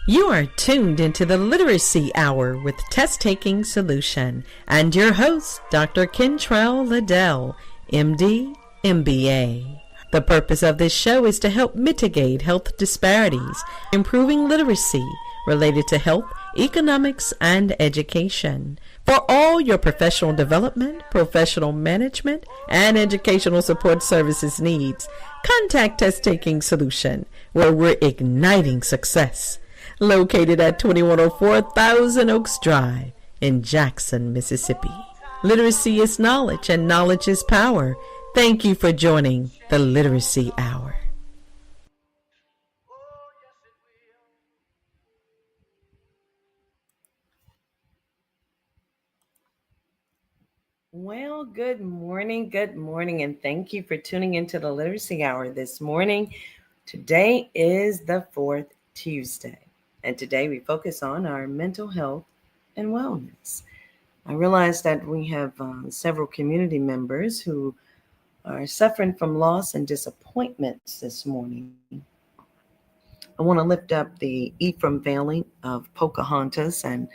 You are tuned into the Literacy Hour with Test Taking Solution and your host, Dr. Kentrell Liddell, MD, MBA. The purpose of this show is to help mitigate health disparities, improving literacy related to health, economics, and education. For all your professional development, professional management, and educational support services needs, contact Test Taking Solution, where we're igniting success. Located at 2104 Thousand Oaks Drive in Jackson, Mississippi. Literacy is knowledge and knowledge is power. Thank you for joining the Literacy Hour. Well, good morning, and thank you for tuning into the Literacy Hour this morning. Today is the 4th Tuesday. And today we focus on our mental health and wellness. I realize that we have several community members who are suffering from loss and disappointments this morning. I want to lift up the Ephraim family of Pocahontas and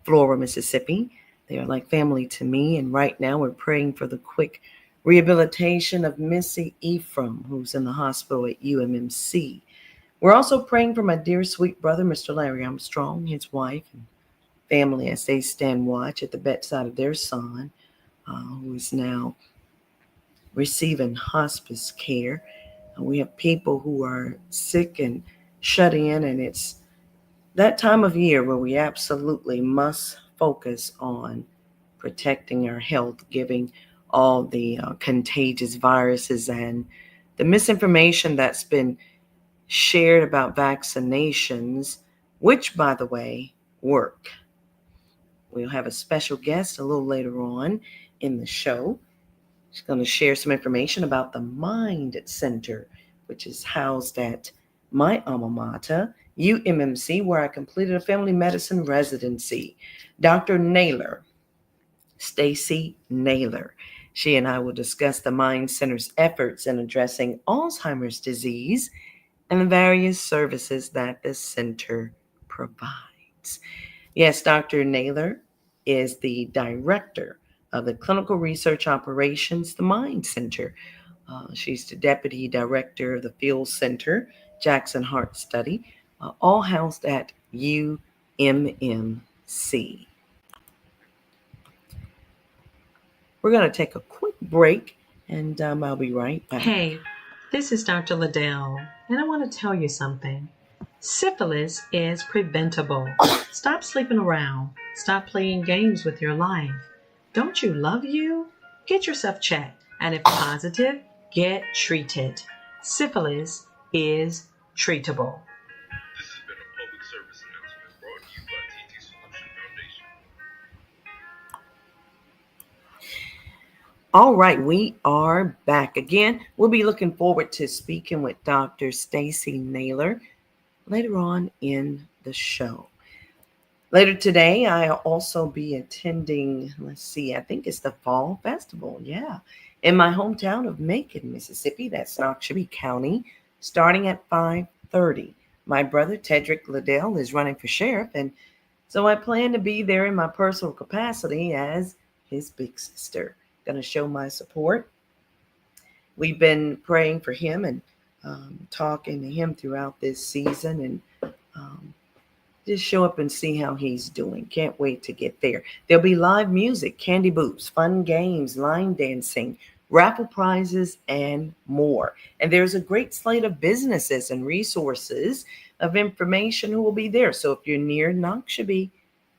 Flora, Mississippi. They are like family to me. And right now we're praying for the quick rehabilitation of Missy Ephraim, who's in the hospital at UMMC. We're also praying for my dear sweet brother, Mr. Larry Armstrong, his wife and family as they stand watch at the bedside of their son, who is now receiving hospice care. We have people who are sick and shut in, and it's that time of year where we absolutely must focus on protecting our health, giving all the contagious viruses and the misinformation that's been shared about vaccinations, which, by the way, work. We'll have a special guest a little later on in the show. She's going to share some information about the Mind Center, which is housed at my alma mater, UMMC, where I completed a family medicine residency. Dr. Naylor, Stacee Naylor. She and I will discuss the Mind Center's efforts in addressing Alzheimer's disease and the various services that the center provides. Yes, Dr. Naylor is the director of the clinical research operations, the Mind Center. She's the deputy director of the Field Center, Jackson Heart Study, all housed at UMMC. We're going to take a quick break, and I'll be right back. Hey, this is Dr. Liddell, and I want to tell you something. Syphilis is preventable. Stop sleeping around. Stop playing games with your life. Don't you love you? Get yourself checked, and if positive, get treated. Syphilis is treatable. This has been a public service announcement brought to you by TT Solution Foundation. All right, we are back again. We'll be looking forward to speaking with Dr. Stacee Naylor later on in the show. Later today, I'll also be attending, I think it's the Fall Festival, in my hometown of Macon, Mississippi. That's Noxubee County, starting at 5:30. My brother, Tedrick Liddell, is running for sheriff, and so I plan to be there in my personal capacity as his big sister. Going to show my support. We've been praying for him and talking to him throughout this season, and just show up and see how he's doing. Can't wait to get there. There'll be live music, candy booths, fun games, line dancing, raffle prizes, and more. And there's a great slate of businesses and resources of information who will be there. So if you're near Noxubee,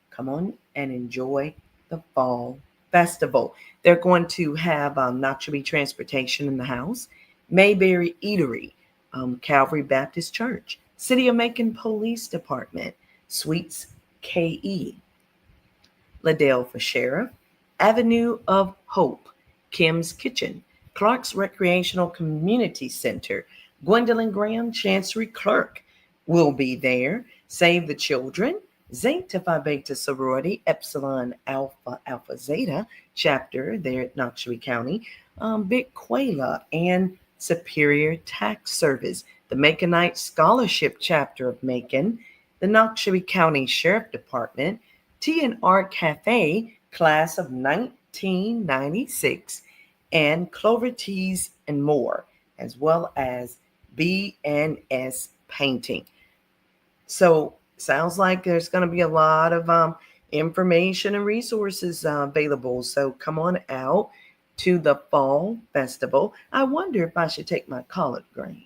come on and enjoy the Fall Festival. They're going to have Noxubee Transportation in the house, Mayberry Eatery, Calvary Baptist Church, City of Macon Police Department, Sweets KE, Liddell for Sheriff, Avenue of Hope, Kim's Kitchen, Clark's Recreational Community Center, Gwendolyn Graham Chancery Clerk will be there, Save the Children, Zeta Phi Beta Sorority, Epsilon Alpha Alpha Zeta chapter there at Noxubee County, Big Quayla, and Superior Tax Service, the Maconite Scholarship chapter of Macon, the Noxubee County Sheriff Department, Tea and Art Cafe, class of 1996, and Clover Teas and more, as well as B&S Painting. So sounds like there's going to be a lot of information and resources available. So come on out to the fall festival. I wonder if I should take my collard greens.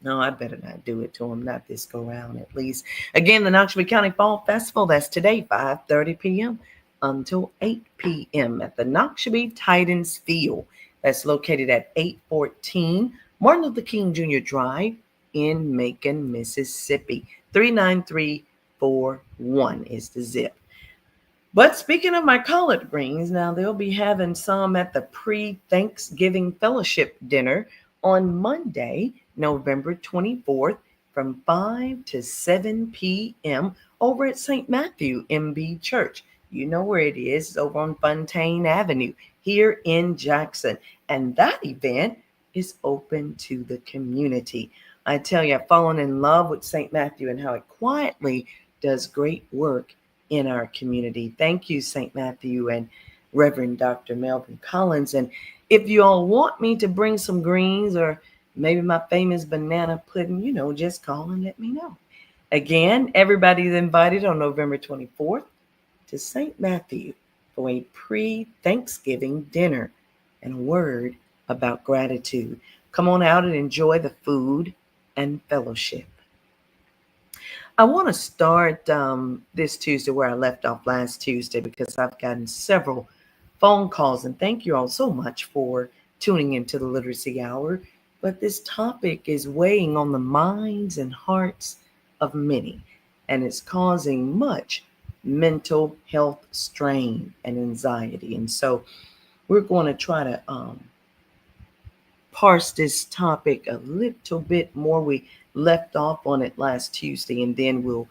No, I better not do it to them, not this go round at least. Again, the Noxubee County Fall Festival, that's today, 5:30 p.m. until 8 p.m. at the Noxubee Titans Field. That's located at 814 Martin Luther King Jr. Drive in Macon, Mississippi. 39341 is the zip. But speaking of my collard greens, now they'll be having some at the pre-Thanksgiving Fellowship Dinner on Monday, November 24th from 5 to 7 p.m. over at St. Matthew MB Church. You know where it is. It's over on Fontaine Avenue here in Jackson. And that event is open to the community. I tell you, I've fallen in love with St. Matthew and how it quietly does great work in our community. Thank you, St. Matthew and Reverend Dr. Melvin Collins. And if you all want me to bring some greens or maybe my famous banana pudding, just call and let me know. Again, everybody's invited on November 24th to St. Matthew for a pre-Thanksgiving dinner and a word about gratitude. Come on out and enjoy the food and fellowship. I want to start this Tuesday where I left off last Tuesday because I've gotten several phone calls, and thank you all so much for tuning into the Literacy Hour. But this topic is weighing on the minds and hearts of many, and it's causing much mental health strain and anxiety. And so we're going to try to parse this topic a little bit more. We left off on it last Tuesday, and then we'll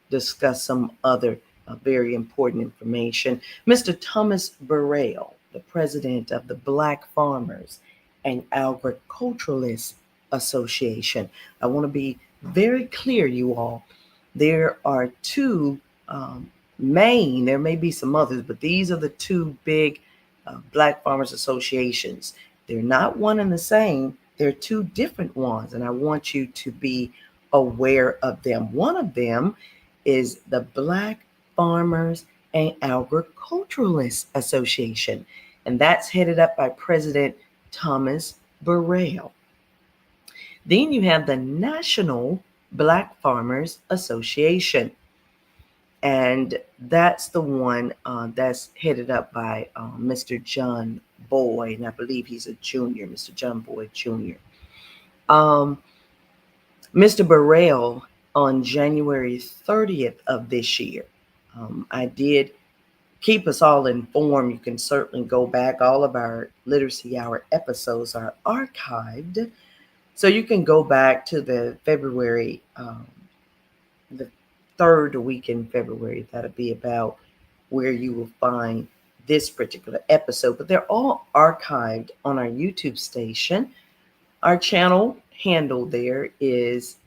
discuss some other very important information. Mr. Thomas Burrell, the president of the Black Farmers and Agriculturalists Association. I want to be very clear, you all. There are two main, there may be some others, but these are the two big Black Farmers Associations. They're not one and the same. They're two different ones, and I want you to be aware of them. One of them is the Black Farmers and Agriculturalists Association, and that's headed up by President Thomas Burrell. Then you have the National Black Farmers Association, and that's the one that's headed up by Mr. John Boyd, and I believe he's a junior, Mr. John Boyd Jr. Mr. Burrell, on January 30th of this year, I did keep us all informed. You can certainly go back. All of our Literacy Hour episodes are archived. So you can go back to the February, the third week in February. That'll be about where you will find this particular episode. But they're all archived on our YouTube station. Our channel handle there is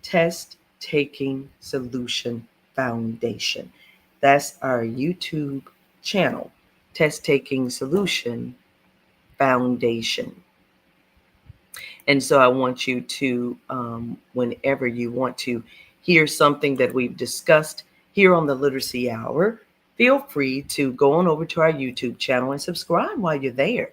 Test Taking Solution Foundation. That's our YouTube channel, Test Taking Solution Foundation. And so I want you to, whenever you want to hear something that we've discussed here on the Literacy Hour, feel free to go on over to our YouTube channel and subscribe while you're there.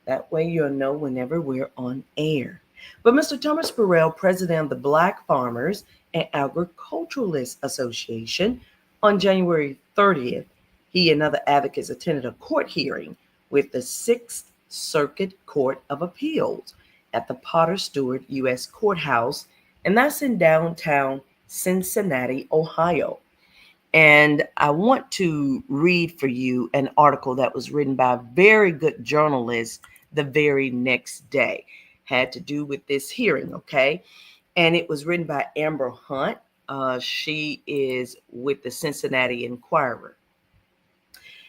That way you'll know whenever we're on air. But Mr. Thomas Burrell, president of the Black Farmers and Agriculturalists Association, on January 30th, he and other advocates attended a court hearing with the 6th Circuit Court of Appeals at the Potter Stewart U.S. Courthouse, and that's in downtown Cincinnati, Ohio. And I want to read for you an article that was written by a very good journalist the very next day. Had to do with this hearing, okay? And it was written by Amber Hunt. She is with the Cincinnati Enquirer.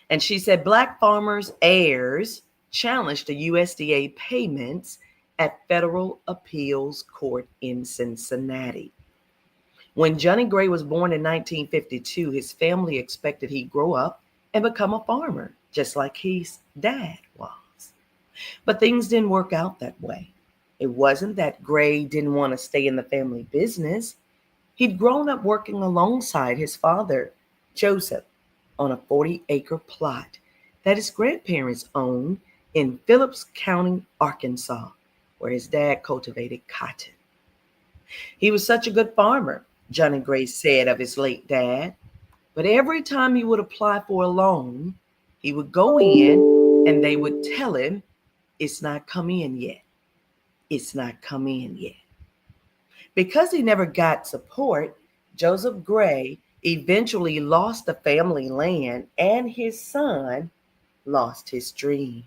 And she said, Black farmers' heirs challenged the USDA payments at Federal Appeals Court in Cincinnati. When Johnny Gray was born in 1952, his family expected he'd grow up and become a farmer, just like his dad was. But things didn't work out that way. It wasn't that Gray didn't want to stay in the family business. He'd grown up working alongside his father, Joseph, on a 40-acre plot that his grandparents owned in Phillips County, Arkansas, where his dad cultivated cotton. He was such a good farmer, Johnny Gray said of his late dad, but every time he would apply for a loan, he would go in and they would tell him, "It's not come in yet. It's not come in yet." Because he never got support, Joseph Gray eventually lost the family land and his son lost his dream.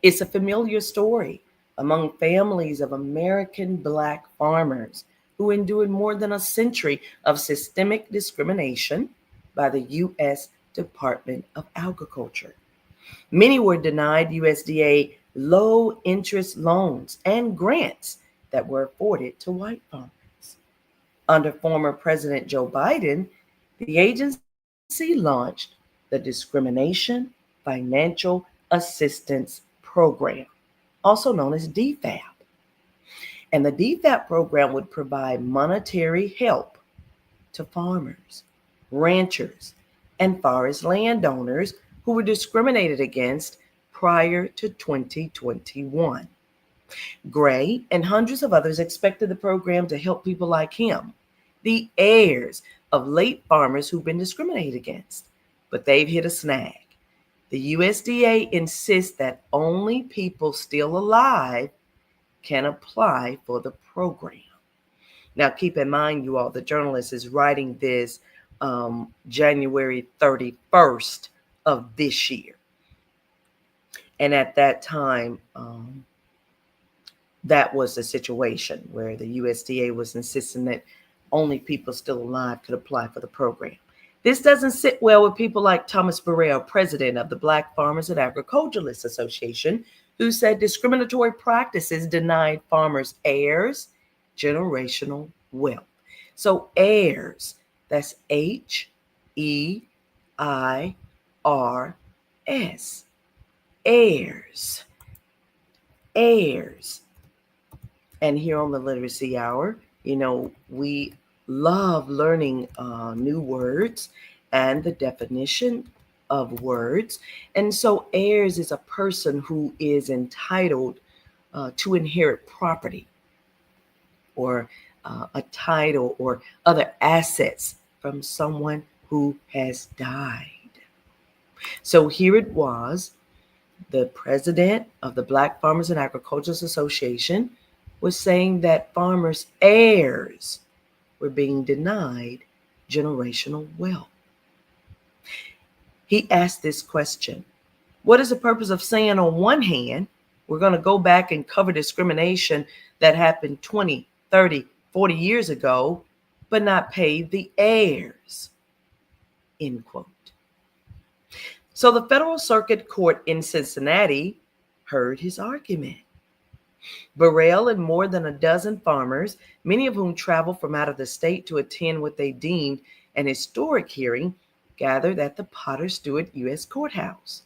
It's a familiar story among families of American Black farmers who endured more than a century of systemic discrimination by the U.S. Department of Agriculture. Many were denied USDA low interest loans and grants that were afforded to white farmers. Under former President Joe Biden, the agency launched the Discrimination Financial Assistance Program, also known as DFAP. And the DFAP program would provide monetary help to farmers, ranchers, and forest landowners who were discriminated against prior to 2021. Gray and hundreds of others expected the program to help people like him, the heirs of late farmers who've been discriminated against. But they've hit a snag. The USDA insists that only people still alive can apply for the program. Now, keep in mind, you all, the journalist is writing this January 31st of this year. And at that time, that was the situation where the USDA was insisting that only people still alive could apply for the program. This doesn't sit well with people like Thomas Burrell, president of the Black Farmers and Agriculturalists Association, who said discriminatory practices denied farmers' heirs generational wealth. So heirs, that's Heirs, heirs, heirs. And here on the Literacy Hour, we love learning new words and the definition of words. And so heirs is a person who is entitled to inherit property or a title or other assets from someone who has died. So here it was, the president of the Black Farmers and Agriculturalists Association was saying that farmers' heirs were being denied generational wealth. He asked this question: what is the purpose of saying on one hand, we're going to go back and cover discrimination that happened 20, 30, 40 years ago, but not pay the heirs? End quote. So the Federal Circuit Court in Cincinnati heard his argument. Burrell and more than a dozen farmers, many of whom traveled from out of the state to attend what they deemed an historic hearing, gathered at the Potter Stewart U.S. Courthouse,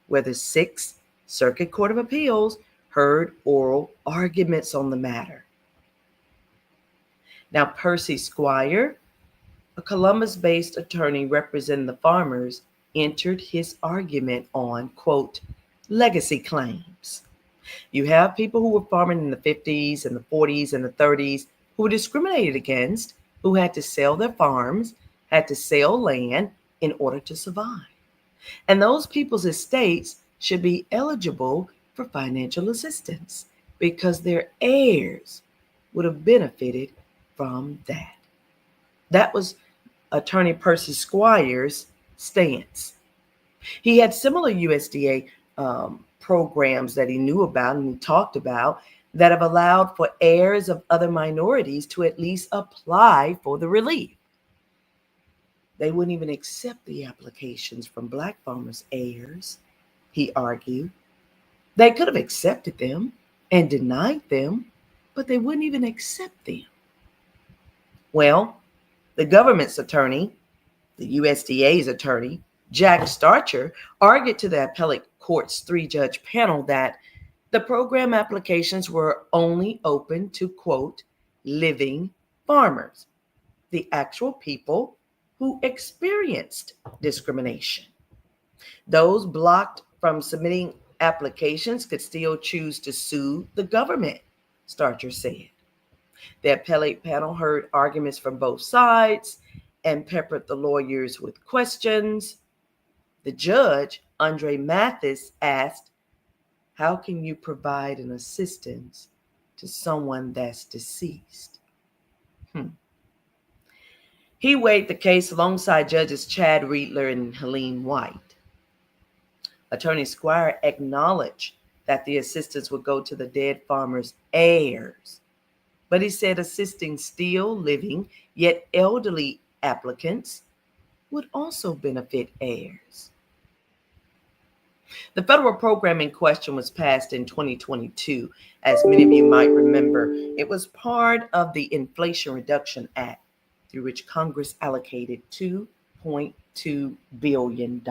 where the Sixth Circuit Court of Appeals heard oral arguments on the matter. Now, Percy Squire, a Columbus-based attorney representing the farmers, entered his argument on, quote, legacy claims. You have people who were farming in the 50s and the 40s and the 30s who were discriminated against, who had to sell their farms, had to sell land in order to survive. And those people's estates should be eligible for financial assistance because their heirs would have benefited from that. That was Attorney Percy Squire's stance. He had similar USDA programs that he knew about and he talked about that have allowed for heirs of other minorities to at least apply for the relief. They wouldn't even accept the applications from Black farmers' heirs, he argued. They could have accepted them and denied them, but they wouldn't even accept them. Well, the government's attorney, the USDA's attorney, Jack Starcher, argued to the appellate court's three-judge panel that the program applications were only open to, quote, living farmers, the actual people who experienced discrimination. Those blocked from submitting applications could still choose to sue the government, Starcher said. The appellate panel heard arguments from both sides and peppered the lawyers with questions. The judge, Andre Mathis, asked, how can you provide an assistance to someone that's deceased? He weighed the case alongside judges Chad Riedler and Helene White. Attorney Squire acknowledged that the assistance would go to the dead farmer's heirs, but he said assisting still living yet elderly applicants would also benefit heirs. The federal program in question was passed in 2022. As many of you might remember, it was part of the Inflation Reduction Act, through which Congress allocated $2.2 billion.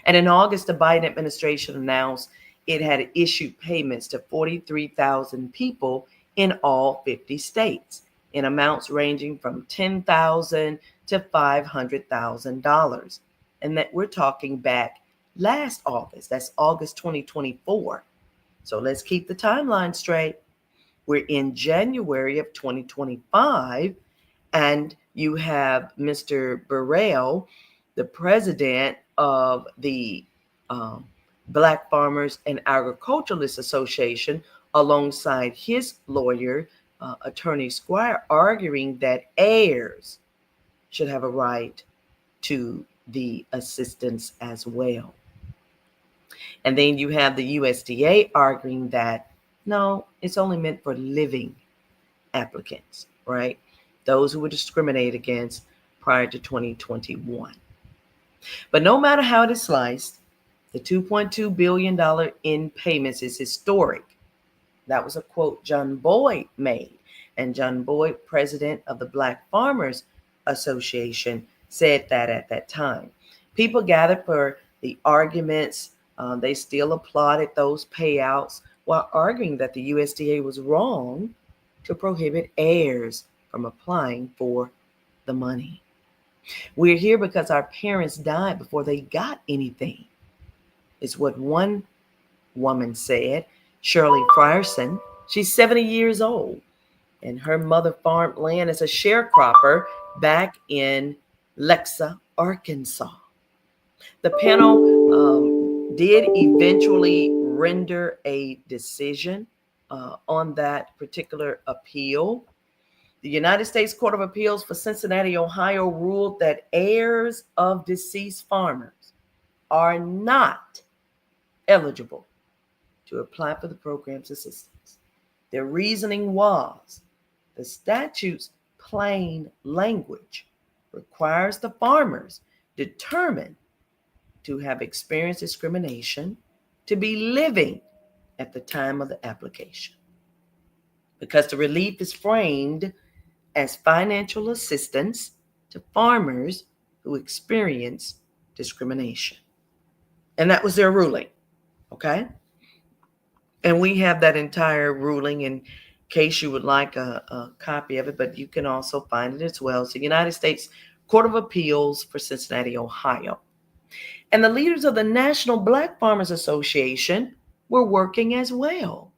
And in August, the Biden administration announced it had issued payments to 43,000 people in all 50 states, in amounts ranging from $10,000 to $500,000. And that we're talking back last August. That's August 2024. So let's keep the timeline straight. We're in January of 2025, and you have Mr. Burrell, the president of the Black Farmers and Agriculturalists Association, alongside his lawyer, Attorney Squire, arguing that heirs should have a right to the assistance as well. And then you have the USDA arguing that, no, it's only meant for living applicants, right? Those who were discriminated against prior to 2021. But no matter how it is sliced, the $2.2 billion in payments is historic. That was a quote John Boyd made. And John Boyd, president of the Black Farmers Association, said that at that time. People gathered for the arguments. They still applauded those payouts while arguing that the USDA was wrong to prohibit heirs from applying for the money. We're here because our parents died before they got anything, is what one woman said. Shirley Frierson, she's 70 years old, and her mother farmed land as a sharecropper back in Lexa, Arkansas. The panel did eventually render a decision on that particular appeal. The United States Court of Appeals for Cincinnati, Ohio, ruled that heirs of deceased farmers are not eligible to apply for the program's assistance. Their reasoning was the statute's plain language requires the farmers determined to have experienced discrimination to be living at the time of the application, because the relief is framed as financial assistance to farmers who experience discrimination. And that was their ruling, okay? And we have that entire ruling in case you would like a copy of it, but you can also find it as well. It's the United States Court of Appeals for Cincinnati, Ohio. And the leaders of the National Black Farmers Association were working as well,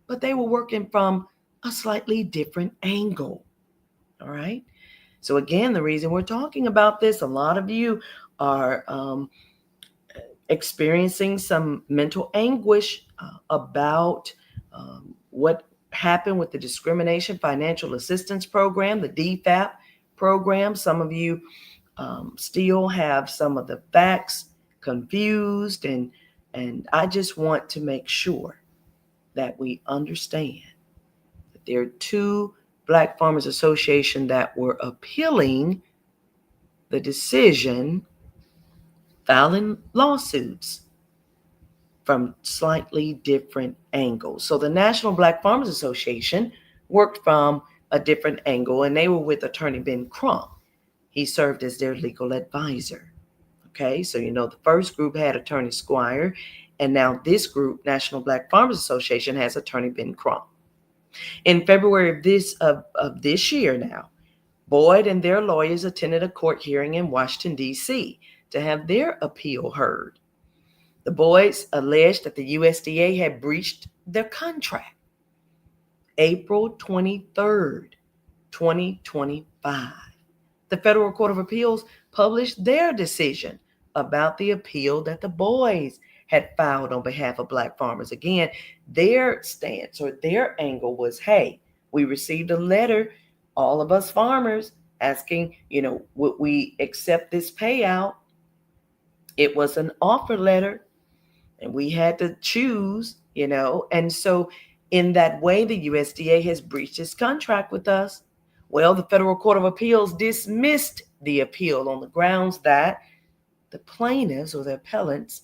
but they were working from a slightly different angle. All right. So again, the reason we're talking about this, a lot of you are experiencing some mental anguish about what happened with the Discrimination Financial Assistance Program, the DFAP program. Some of you still have some of the facts confused, and I just want to make sure that we understand that there are two Black Farmers Association that were appealing the decision, filing lawsuits from slightly different angles. So the National Black Farmers Association worked from a different angle, and they were with attorney Ben Crump. He served as their legal advisor. Okay, so the first group had attorney Squire, and now this group, National Black Farmers Association, has attorney Ben Crump. In February of this year now, Boyd and their lawyers attended a court hearing in Washington, D.C. to have their appeal heard. The Boyds alleged that the USDA had breached their contract. April 23rd, 2025. The Federal Court of Appeals published their decision about the appeal that the Boyds had filed on behalf of Black farmers. Again, their stance or their angle was, hey, we received a letter, all of us farmers, asking, would we accept this payout? It was an offer letter, and we had to choose, and so in that way, the USDA has breached its contract with us. Well, the Federal Court of Appeals dismissed the appeal on the grounds that the plaintiffs or the appellants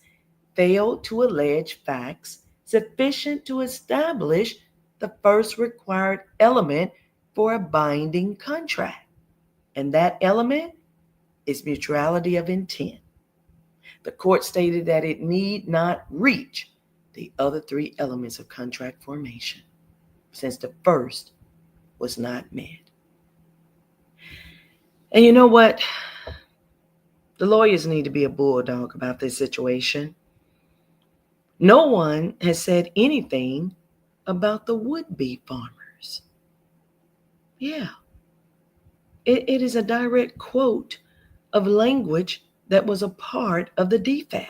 failed to allege facts sufficient to establish the first required element for a binding contract. And that element is mutuality of intent. The court stated that it need not reach the other three elements of contract formation, since the first was not met. And you know what? The lawyers need to be a bulldog about this situation. No one has said anything about the would-be farmers. Yeah. It is a direct quote of language that was a part of the DFAP.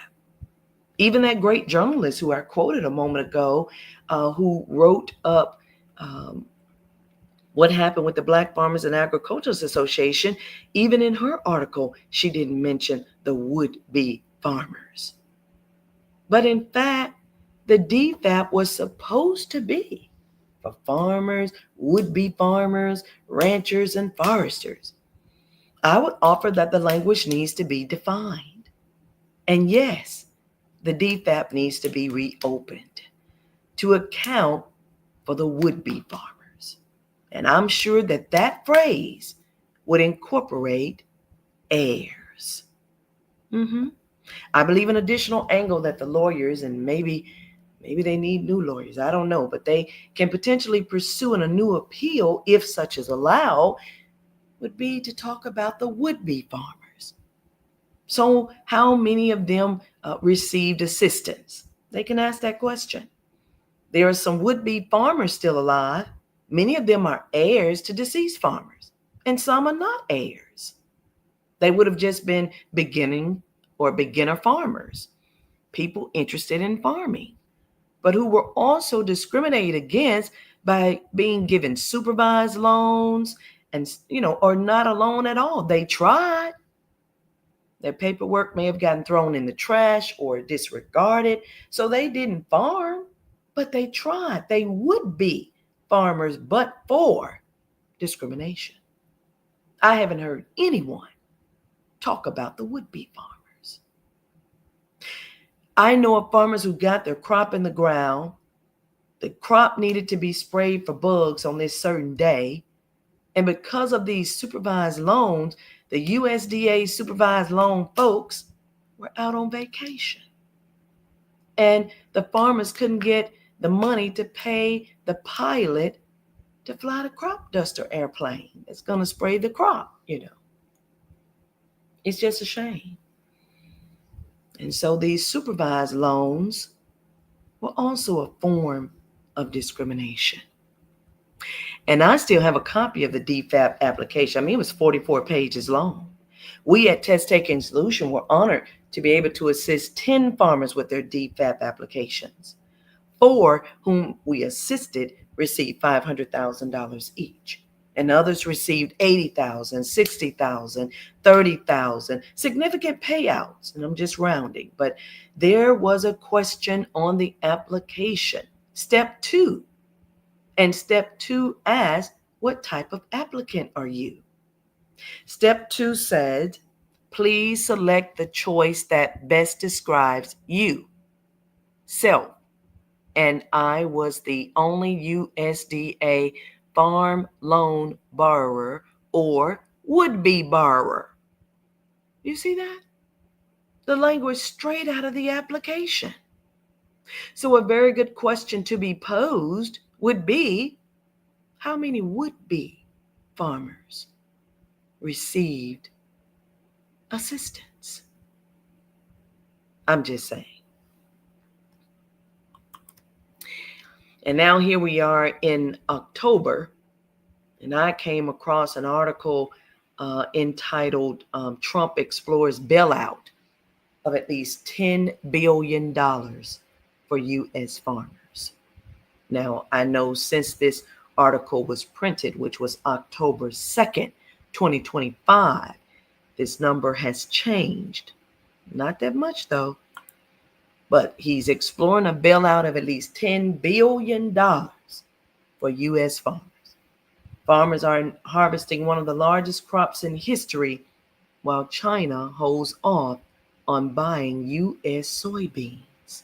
Even that great journalist who I quoted a moment ago, who wrote up what happened with the Black Farmers and Agriculturalists Association, even in her article, she didn't mention the would-be farmers. But in fact, the DFAP was supposed to be for farmers, would-be farmers, ranchers, and foresters. I would offer that the language needs to be defined. And yes, the DFAP needs to be reopened to account for the would-be farmers. And I'm sure that that phrase would incorporate heirs. I believe an additional angle that the lawyers, and maybe they need new lawyers, I don't know, but they can potentially pursue in a new appeal, if such is allowed, would be to talk about the would-be farmers. So how many of them received assistance? They can ask that question. There are some would-be farmers still alive. Many of them are heirs to deceased farmers, and some are not heirs. They would have just been beginner farmers, people interested in farming, but who were also discriminated against by being given supervised loans and, or not a loan at all. They tried. Their paperwork may have gotten thrown in the trash or disregarded, so they didn't farm, but they tried. They would be farmers, but for discrimination. I haven't heard anyone talk about the would-be farmers. I know of farmers who got their crop in the ground. The crop needed to be sprayed for bugs on this certain day. And because of these supervised loans, the USDA supervised loan folks were out on vacation. And the farmers couldn't get the money to pay the pilot to fly the crop duster airplane that's going to spray the crop, It's just a shame. And so these supervised loans were also a form of discrimination. And I still have a copy of the DFAP application. I mean, it was 44 pages long. We at Test Taking Solution were honored to be able to assist 10 farmers with their DFAP applications. 4 whom we assisted received $500,000 each. And others received $80,000, $60,000, $30,000, significant payouts. And I'm just rounding. But there was a question on the application. Step 2. And step 2 asked, what type of applicant are you? Step 2 said, please select the choice that best describes you, self. And I was the only USDA farm loan borrower or would-be borrower. You see that? The language straight out of the application. So a very good question to be posed would be, how many would-be farmers received assistance? I'm just saying. And now here we are in October, and I came across an article entitled Trump Explores Bailout of at least $10 billion for U.S. farmers. Now, I know since this article was printed, which was October 2nd, 2025, this number has changed. Not that much, though. But he's exploring a bailout of at least $10 billion for U.S. farmers. Farmers are harvesting one of the largest crops in history, while China holds off on buying U.S. soybeans.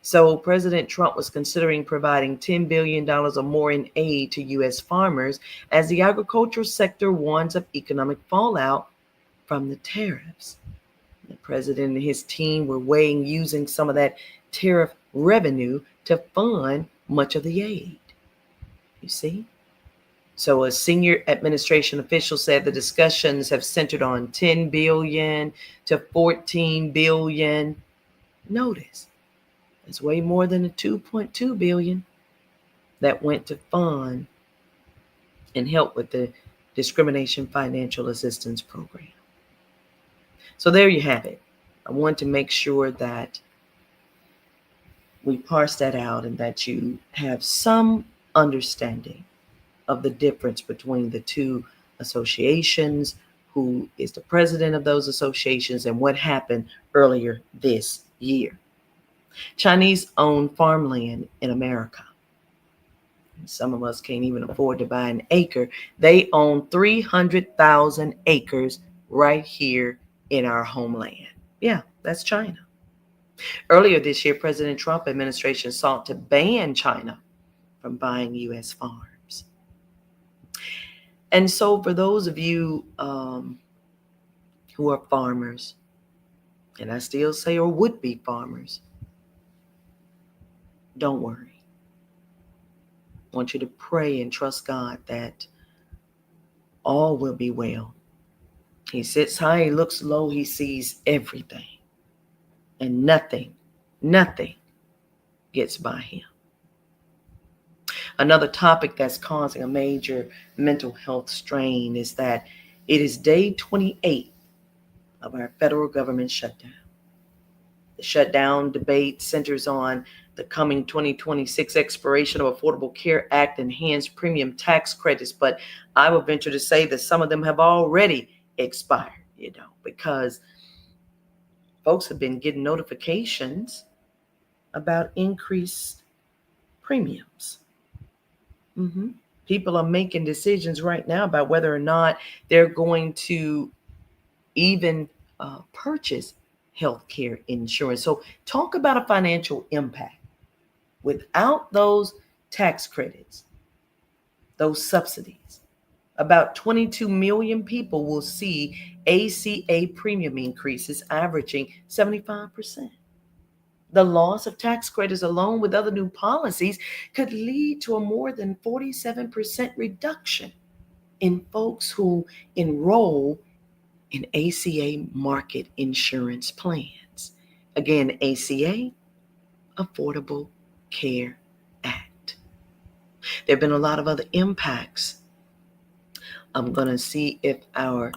So President Trump was considering providing $10 billion or more in aid to U.S. farmers as the agricultural sector warns of economic fallout from the tariffs. The president and his team were weighing using some of that tariff revenue to fund much of the aid. You see? So a senior administration official said the discussions have centered on 10 billion to 14 billion. Notice, it's way more than the 2.2 billion that went to fund and help with the discrimination financial assistance program. So there you have it. I want to make sure that we parse that out and that you have some understanding of the difference between the two associations, who is the president of those associations, and what happened earlier this year. Chinese own farmland in America. Some of us can't even afford to buy an acre. They own 300,000 acres right here in our homeland. Yeah, that's China. Earlier this year, President Trump administration sought to ban China from buying U.S. farms. And so for those of you who are farmers, and I still say or would be farmers, don't worry. I want you to pray and trust God that all will be well. He sits high, he looks low, he sees everything. And nothing gets by him. Another topic that's causing a major mental health strain is that it is day 28 of our federal government shutdown. The shutdown debate centers on the coming 2026 expiration of Affordable Care Act enhanced premium tax credits, but I would venture to say that some of them have already expired, because folks have been getting notifications about increased premiums. People are making decisions right now about whether or not they're going to even purchase healthcare insurance. So talk about a financial impact. Without those tax credits, those subsidies, about 22 million people will see ACA premium increases averaging 75%. The loss of tax credits along with other new policies could lead to a more than 47% reduction in folks who enroll in ACA market insurance plans. Again, ACA, Affordable Care Act. There have been a lot of other impacts. I'm going to see if our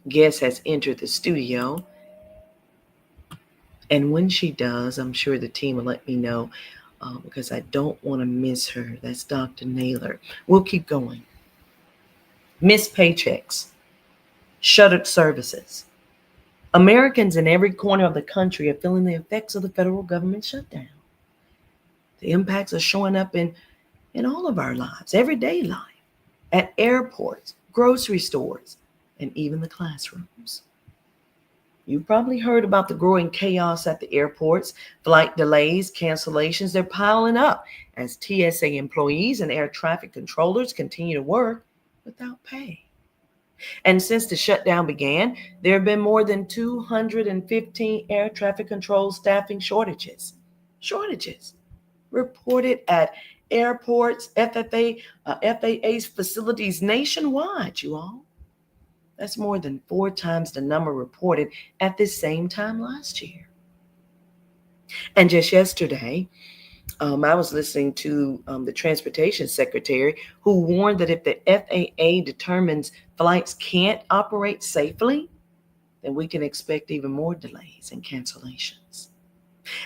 guest has entered the studio. And when she does, I'm sure the team will let me know because I don't want to miss her. That's Dr. Naylor. We'll keep going. Missed paychecks, shuttered services. Americans in every corner of the country are feeling the effects of the federal government shutdown. The impacts are showing up in all of our lives, everyday life, at airports, grocery stores, and even the classrooms. You probably heard about the growing chaos at the airports, flight delays, cancellations. They're piling up as TSA employees and air traffic controllers continue to work without pay. And since the shutdown began, there have been more than 215 air traffic control staffing shortages. Shortages reported at airports, FAA's facilities nationwide, you all. That's more than 4 times the number reported at this same time last year. And just yesterday, I was listening to the transportation secretary who warned that if the FAA determines flights can't operate safely, then we can expect even more delays and cancellations.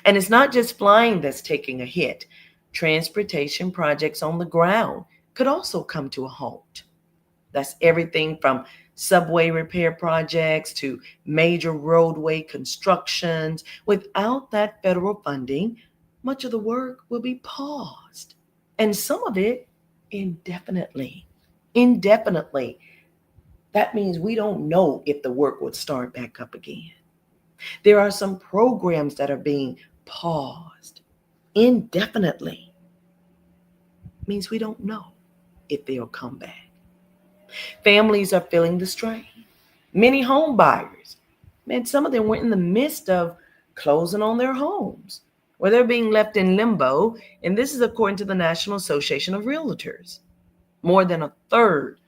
And it's not just flying that's taking a hit. Transportation projects on the ground could also come to a halt. That's everything from subway repair projects to major roadway constructions. Without that federal funding, much of the work will be paused, and some of it indefinitely. Indefinitely. That means we don't know if the work would start back up again. There are some programs that are being paused indefinitely. It means we don't know if they'll come back. Families are feeling the strain. Many home buyers, man, some of them were in the midst of closing on their homes, or they're being left in limbo. And this is according to the National Association of Realtors. More than a third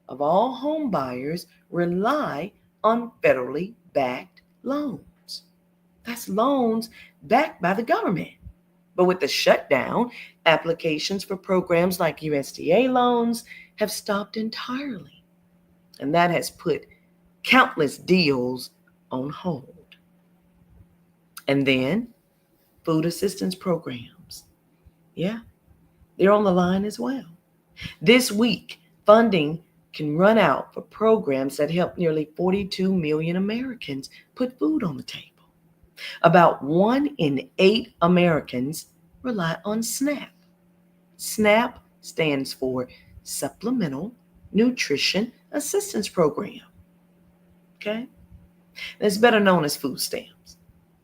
of all home buyers rely on federally backed loans. That's loans backed by the government. But with the shutdown, applications for programs like USDA loans have stopped entirely. And that has put countless deals on hold. And then food assistance programs. Yeah, they're on the line as well. This week, funding can run out for programs that help nearly 42 million Americans put food on the table. About 1 in 8 Americans rely on SNAP. SNAP stands for Supplemental Nutrition Assistance Program. Okay? It's better known as food stamps.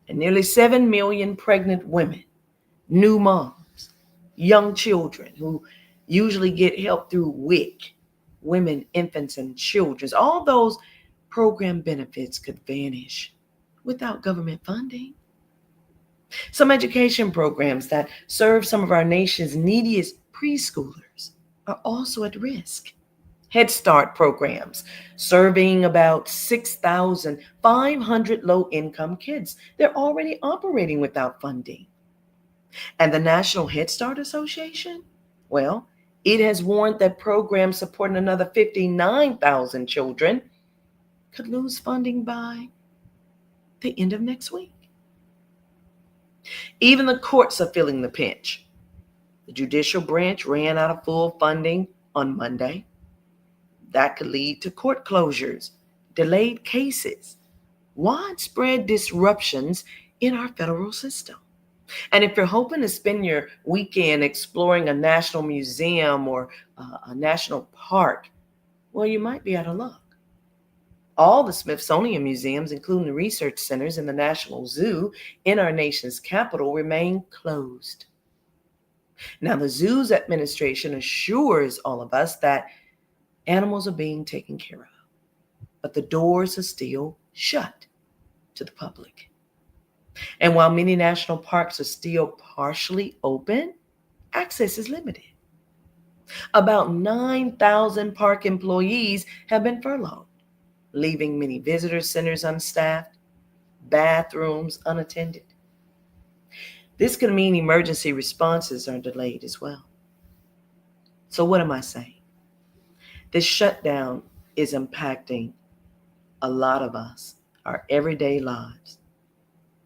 And nearly 7 million pregnant women, new moms, young children who usually get help through WIC, Women, Infants, and Children. All those program benefits could vanish without government funding. Some education programs that serve some of our nation's neediest preschoolers are also at risk. Head Start programs serving about 6,500 low-income kids. They're already operating without funding. And the National Head Start Association? Well, it has warned that programs supporting another 59,000 children could lose funding by the end of next week. Even the courts are feeling the pinch. The judicial branch ran out of full funding on Monday. That could lead to court closures, delayed cases, widespread disruptions in our federal system. And if you're hoping to spend your weekend exploring a national museum or a national park, well, you might be out of luck. All the Smithsonian museums, including the research centers and the National Zoo in our nation's capital, remain closed. Now, the zoo's administration assures all of us that animals are being taken care of, but the doors are still shut to the public. And while many national parks are still partially open, access is limited. About 9,000 park employees have been furloughed, leaving many visitor centers unstaffed, bathrooms unattended. This could mean emergency responses are delayed as well. So what am I saying? This shutdown is impacting a lot of us, our everyday lives.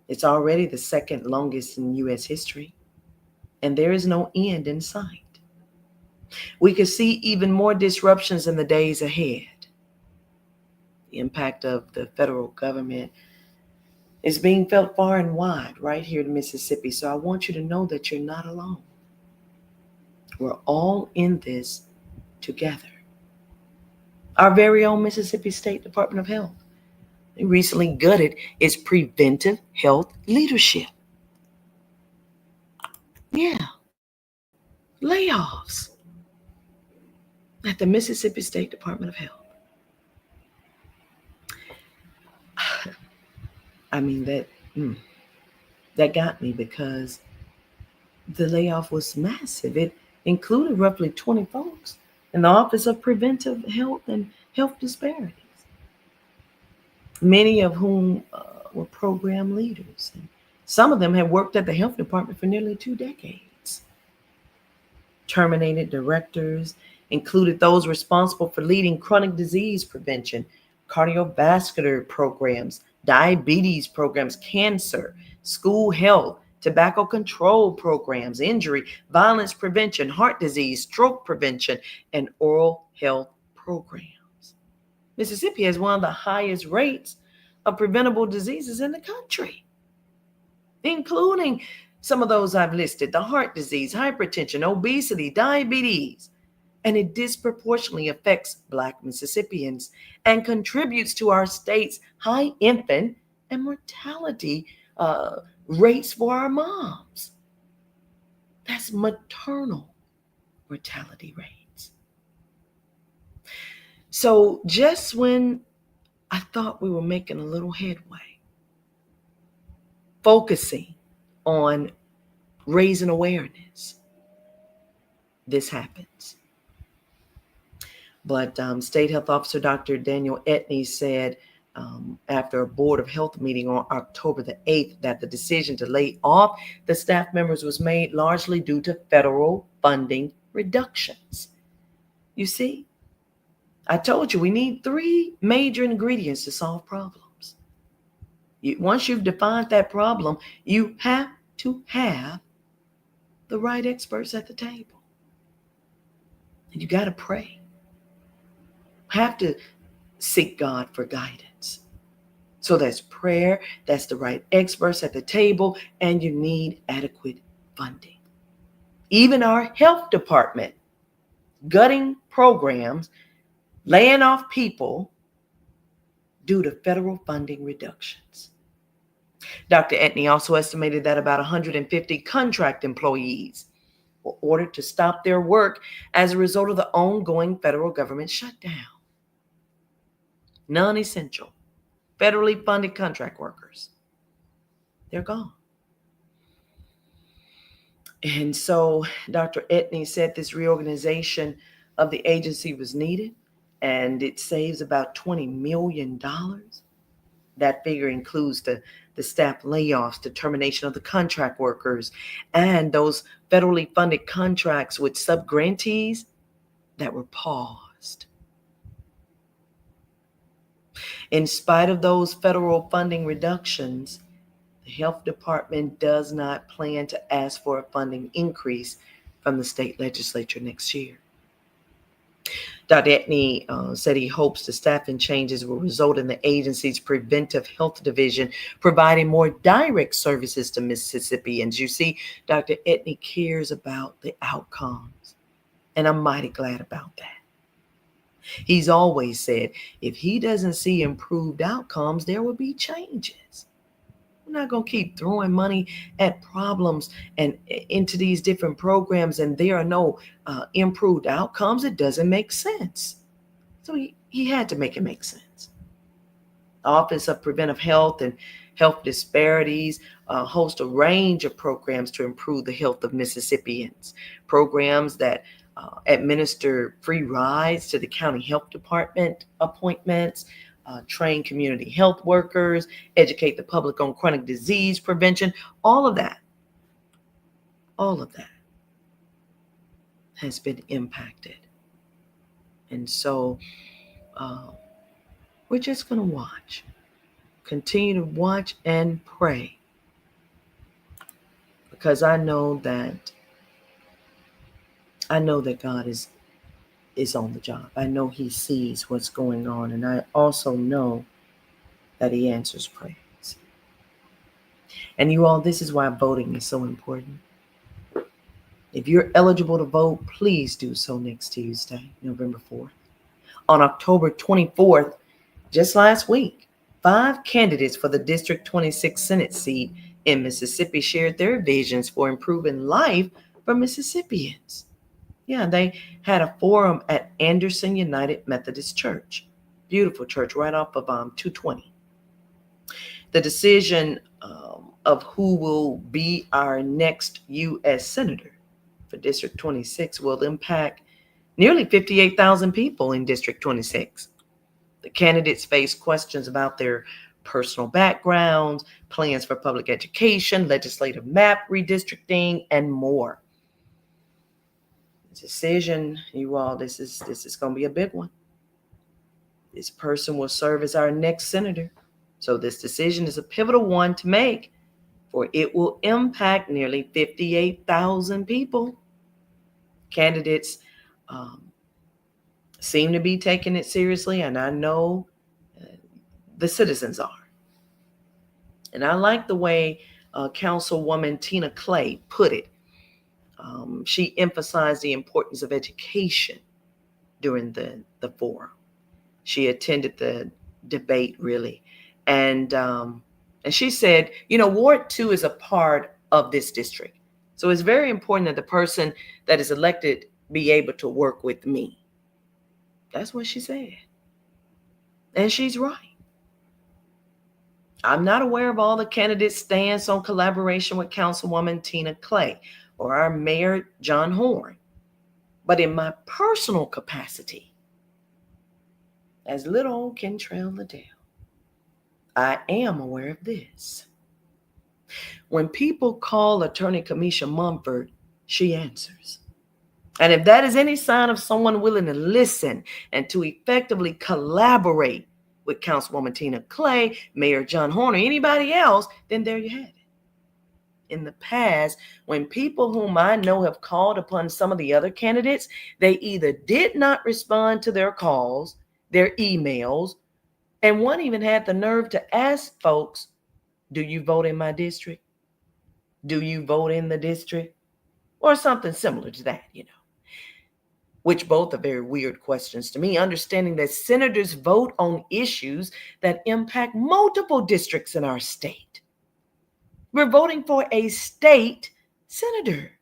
It's already the second longest in U.S. history, and there is no end in sight. We could see even more disruptions in the days ahead. The impact of the federal government is being felt far and wide right here in Mississippi, so I want you to know that you're not alone. We're all in this together. Our very own Mississippi State Department of Health They recently gutted its preventive health leadership. Yeah, layoffs at the Mississippi State Department of Health. I mean, that got me because the layoff was massive. It included roughly 20 folks in the Office of Preventive Health and Health Disparities, many of whom were program leaders. And some of them had worked at the health department for nearly 2 decades. Terminated directors included those responsible for leading chronic disease prevention, cardiovascular programs, diabetes programs, cancer, school health, tobacco control programs, injury, violence prevention, heart disease, stroke prevention, and oral health programs. Mississippi has one of the highest rates of preventable diseases in the country, including some of those I've listed: the heart disease, hypertension, obesity, diabetes. And it disproportionately affects Black Mississippians and contributes to our state's high infant and mortality rates for our moms. That's maternal mortality rates. So just when I thought we were making a little headway, focusing on raising awareness, this happens. But State Health Officer Dr. Daniel Etney said after a Board of Health meeting on October the 8th that the decision to lay off the staff members was made largely due to federal funding reductions. You see, I told you we need 3 major ingredients to solve problems. Once you've defined that problem, you have to have the right experts at the table. And you got to pray. Have to seek God for guidance. So that's prayer, that's the right experts at the table, and you need adequate funding. Even our health department, gutting programs, laying off people due to federal funding reductions. Dr. Etney also estimated that about 150 contract employees were ordered to stop their work as a result of the ongoing federal government shutdown. Non-essential, federally funded contract workers, they're gone. And so Dr. Etney said this reorganization of the agency was needed, and it saves about $20 million. That figure includes the staff layoffs, the termination of the contract workers, and those federally funded contracts with subgrantees that were paused. In spite of those federal funding reductions, the health department does not plan to ask for a funding increase from the state legislature next year. Dr. Etney said he hopes the staffing changes will result in the agency's preventive health division providing more direct services to Mississippians. You see, Dr. Etney cares about the outcomes, and I'm mighty glad about that. He's always said if he doesn't see improved outcomes, there will be changes. We're not going to keep throwing money at problems and into these different programs, and there are no improved outcomes. It doesn't make sense. So he had to make it make sense. The Office of Preventive Health and Health Disparities host a range of programs to improve the health of Mississippians. Programs that administer free rides to the county health department appointments, train community health workers, educate the public on chronic disease prevention. All of that has been impacted. And so we're just going to continue to watch and pray, because I know that God is on the job. I know he sees what's going on, and I also know that he answers prayers. And you all, this is why voting is so important. If you're eligible to vote, please do so next Tuesday, November 4th. On October 24th, just last week, 5 candidates for the District 26 Senate seat in Mississippi shared their visions for improving life for Mississippians. Yeah, they had a forum at Anderson United Methodist Church. Beautiful church right off of 220. The decision of who will be our next U.S. Senator for District 26 will impact nearly 58,000 people in District 26. The candidates face questions about their personal backgrounds, plans for public education, legislative map redistricting, and more. The decision, you all, this is going to be a big one. This person will serve as our next senator. So this decision is a pivotal one to make, for it will impact nearly 58,000 people. Candidates seem to be taking it seriously, and I know the citizens are. And I like the way Councilwoman Tina Clay put it. She emphasized the importance of education during the forum. She attended the debate, really. And she said, Ward 2 is a part of this district. So it's very important that the person that is elected be able to work with me. That's what she said. And she's right. I'm not aware of all the candidates' stance on collaboration with Councilwoman Tina Clay or our Mayor John Horn. But in my personal capacity as little old Kentrell Liddell, I am aware of this. When people call Attorney Kamisha Mumford, she answers. And if that is any sign of someone willing to listen and to effectively collaborate with Councilwoman Tina Clay, Mayor John Horn, or anybody else, then there you have it. In the past, when people whom I know have called upon some of the other candidates, they either did not respond to their calls, their emails, and one even had the nerve to ask folks, do you vote in my district? Do you vote in the district? Or something similar to that, which both are very weird questions to me, understanding that senators vote on issues that impact multiple districts in our state. We're voting for a state senator.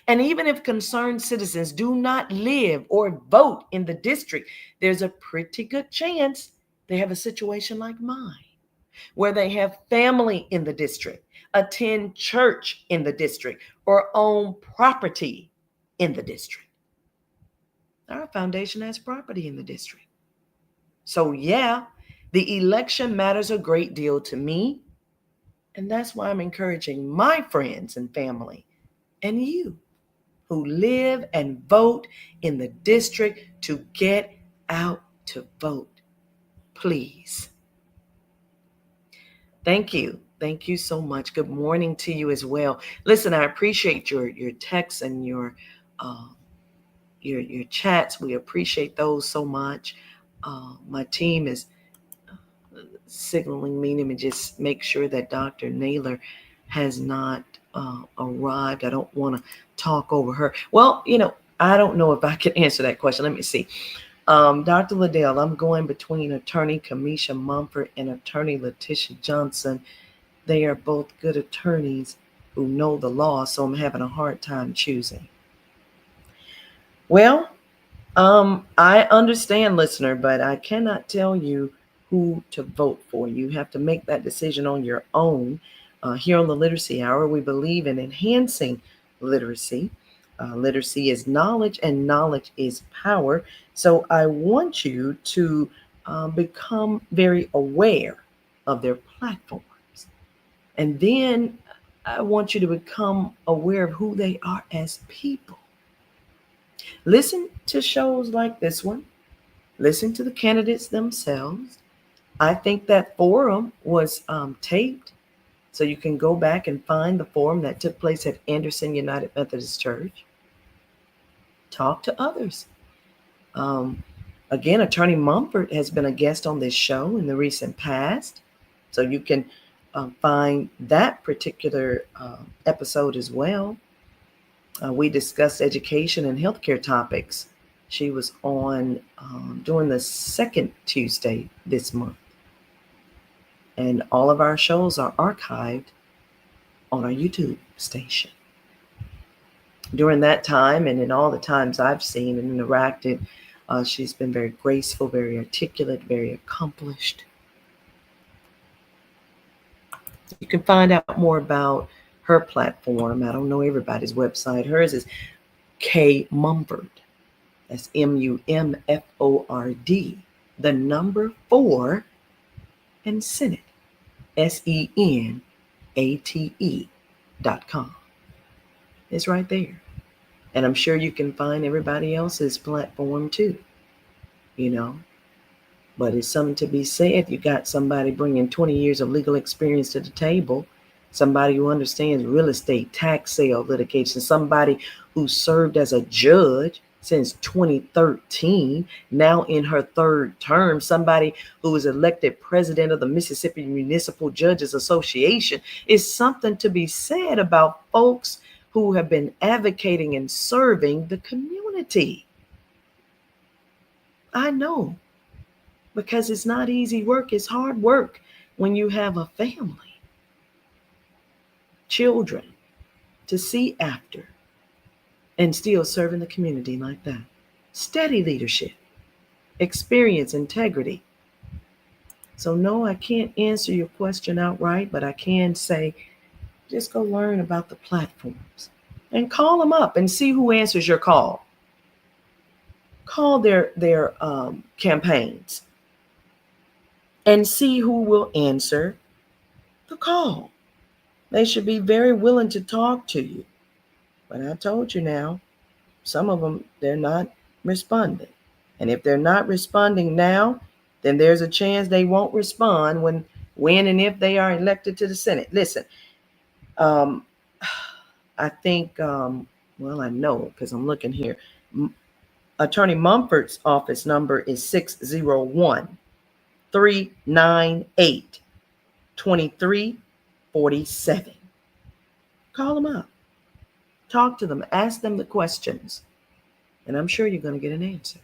And even if concerned citizens do not live or vote in the district, there's a pretty good chance they have a situation like mine, where they have family in the district, attend church in the district, or own property in the district. Our foundation has property in the district. So yeah, the election matters a great deal to me. And that's why I'm encouraging my friends and family and you who live and vote in the district to get out to vote. Please. Thank you. Thank you so much. Good morning to you as well. Listen, I appreciate your texts and your chats. We appreciate those so much. My team is signaling me to just make sure that Dr. Naylor has not arrived. I don't want to talk over her. Well, I don't know if I can answer that question. Let me see. Dr. Liddell, I'm going between Attorney Kamisha Mumford and Attorney Letitia Johnson. They are both good attorneys who know the law, so I'm having a hard time choosing. Well, I understand, listener, but I cannot tell you who to vote for. You have to make that decision on your own. Here on the Literacy Hour, we believe in enhancing literacy. Literacy is knowledge, and knowledge is power. So I want you to become very aware of their platforms. And then I want you to become aware of who they are as people. Listen to shows like this one. Listen to the candidates themselves. I think that forum was taped, so you can go back and find the forum that took place at Anderson United Methodist Church. Talk to others. Again, Attorney Mumford has been a guest on this show in the recent past, so you can find that particular episode as well. We discussed education and healthcare topics. She was on during the second Tuesday this month. And all of our shows are archived on our YouTube station. During that time, and in all the times I've seen and interacted, she's been very graceful, very articulate, very accomplished. You can find out more about her platform. I don't know everybody's website. Hers is K Mumford. That's MUMFORD. The number 4 and Senate. SENATE.com. It's right there. And I'm sure you can find everybody else's platform too, you know. But it's something to be said. You got somebody bringing 20 years of legal experience to the table, somebody who understands real estate, tax sale litigation, somebody who served as a judge since 2013, now in her 3rd term, somebody who was elected president of the Mississippi Municipal Judges Association. Is something to be said about folks who have been advocating and serving the community. I know, because it's not easy work. It's hard work when you have a family, children to see after, and still serving the community like that. Steady leadership, experience, integrity. So no, I can't answer your question outright, but I can say, just go learn about the platforms and call them up and see who answers your call. Call their campaigns and see who will answer the call. They should be very willing to talk to you. But I told you now, some of them, they're not responding. And if they're not responding now, then there's a chance they won't respond when and if they are elected to the Senate. Listen, I think, well, I know because I'm looking here. Attorney Mumford's office number is 601-398-2347. Call them up. Talk to them. Ask them the questions. And I'm sure you're going to get an answer.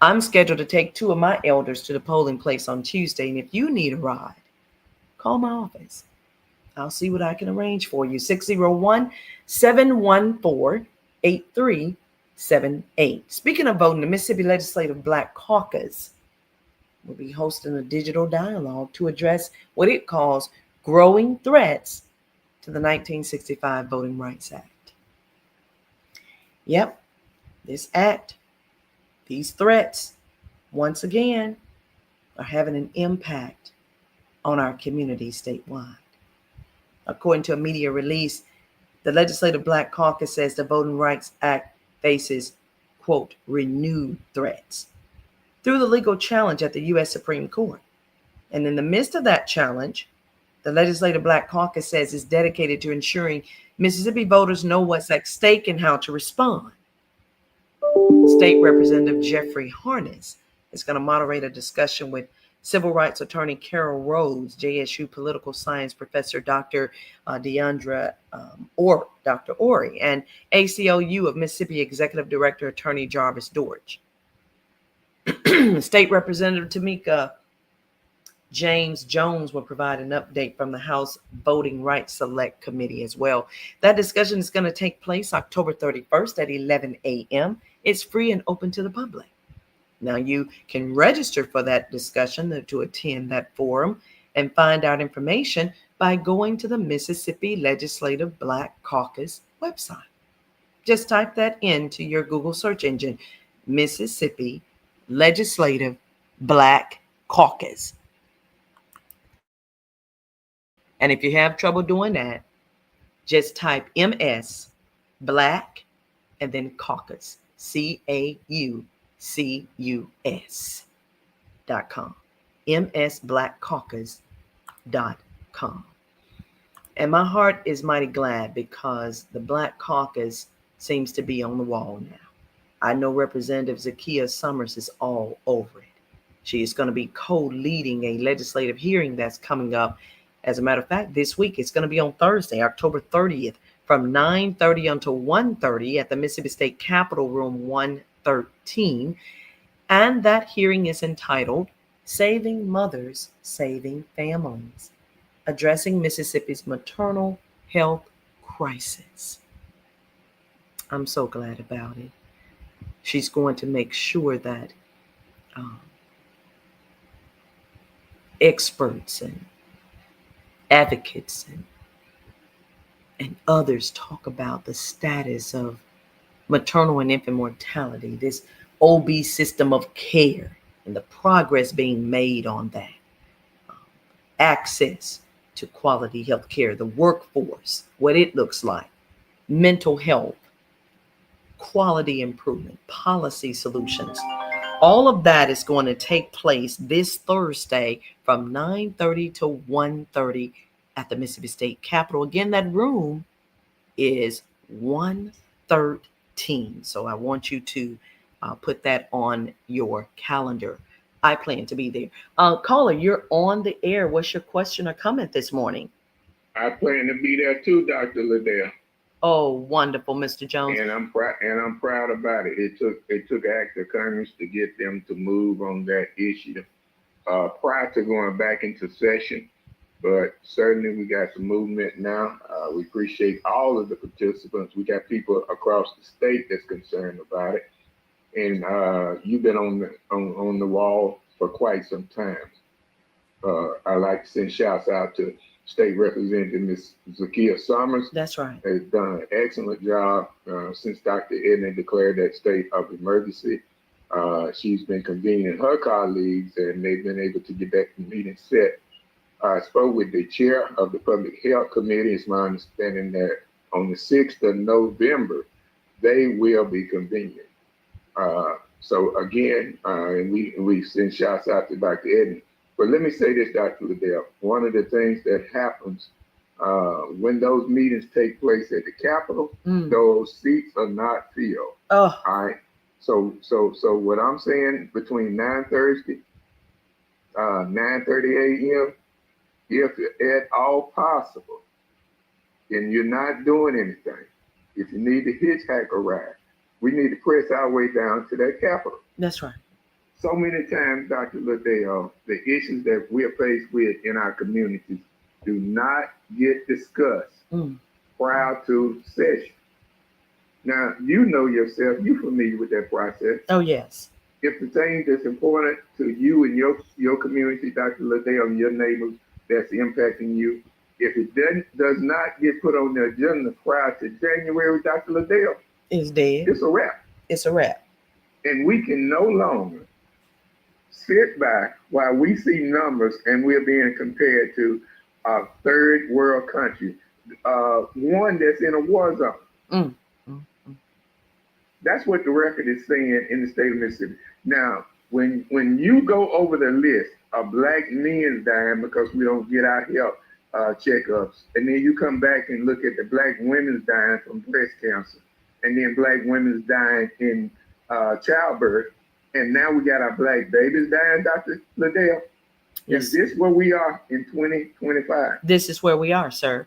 I'm scheduled to take 2 of my elders to the polling place on Tuesday. And if you need a ride, call my office. I'll see what I can arrange for you. 601-714-8378. Speaking of voting, the Mississippi Legislative Black Caucus will be hosting a digital dialogue to address what it calls growing threats to the 1965 Voting Rights Act. Yep, this act, these threats, once again, are having an impact on our community statewide. According to a media release, the Legislative Black Caucus says the Voting Rights Act faces, quote, renewed threats through the legal challenge at the U.S. Supreme Court. And in the midst of that challenge, the Legislative Black Caucus says is dedicated to ensuring Mississippi voters know what's at stake and how to respond. State Representative Jeffrey Harness is going to moderate a discussion with civil rights attorney Carol Rhodes, JSU political science professor Dr. Dr. Ori, and ACLU of Mississippi Executive Director Attorney Jarvis Dortch. State Representative Tamika James Jones will provide an update from the House Voting Rights Select Committee as well. That discussion is going to take place October 31st at 11 a.m. It's free and open to the public. Now you can register for that discussion to attend that forum and find out information by going to the Mississippi Legislative Black Caucus website. Just type that into your Google search engine, Mississippi Legislative Black Caucus. And if you have trouble doing that, just type MS Black and then Caucus, CAUCUS.com, msblackcaucus.com. And my heart is mighty glad because the Black Caucus seems to be on the wall now. I know Representative Zakiya Summers is all over it. She is going to be co-leading a legislative hearing that's coming up. As a matter of fact, this week, it's going to be on Thursday, October 30th, from 9:30 until 1:30 at the Mississippi State Capitol Room 113. And that hearing is entitled Saving Mothers, Saving Families, addressing Mississippi's maternal health crisis. I'm so glad about it. She's going to make sure that um, experts and advocates and others talk about the status of maternal and infant mortality, this OB system of care, and the progress being made on that. Um, Access to quality health care, the workforce, what it looks like, mental health, quality improvement, policy solutions. All of that is going to take place this Thursday from 9:30 to 1:30 at the Mississippi State Capitol. Again, that room is 113. So I want you to put that on your calendar. I plan to be there. Caller, you're on the air. What's your question or comment this morning? I plan to be there too, Dr. Liddell. Oh, wonderful, Mr. Jones. And I'm proud about it. It took act of Congress to get them to move on that issue prior to going back into session. But certainly we got some movement now. We appreciate all of the participants. We got people across the state that's concerned about it. And you've been on the wall for quite some time. I like to send shouts out to State Representative Ms. Zakia Summers. That's right. Has done an excellent job since Dr. Edna declared that state of emergency. She's been convening her colleagues, and they've been able to get that meeting set. I spoke with the chair of the Public Health Committee. It's my understanding that on the 6th of November, they will be convening. So again, and we send shouts out to Dr. Edna. But let me say this, Dr. Liddell. One of the things that happens when those meetings take place at the Capitol, those seats are not filled. Oh. All right. So what I'm saying, between 9:30 a.m., if at all possible, and you're not doing anything, if you need to hitchhike a ride, we need to press our way down to that Capitol. That's right. So many times, Dr. Liddell, the issues that we're faced with in our communities do not get discussed prior to session. Now, you know yourself, you're familiar with that process. Oh, yes. If the thing that's important to you and your community, Dr. Liddell, and your neighbors that's impacting you, if it does not get put on the agenda prior to January, Dr. Liddell, it's dead. It's a wrap. It's a wrap. And we can no longer sit back while we see numbers and we're being compared to a third world country, one that's in a war zone. That's what the record is saying in the state of Mississippi. Now, when you go over the list of black men dying because we don't get our health checkups, and then you come back and look at the black women dying from breast cancer, and then black women dying in childbirth, and now we got our black babies dying, Dr. Liddell. Yes. Is this where we are in 2025? This is where we are, sir.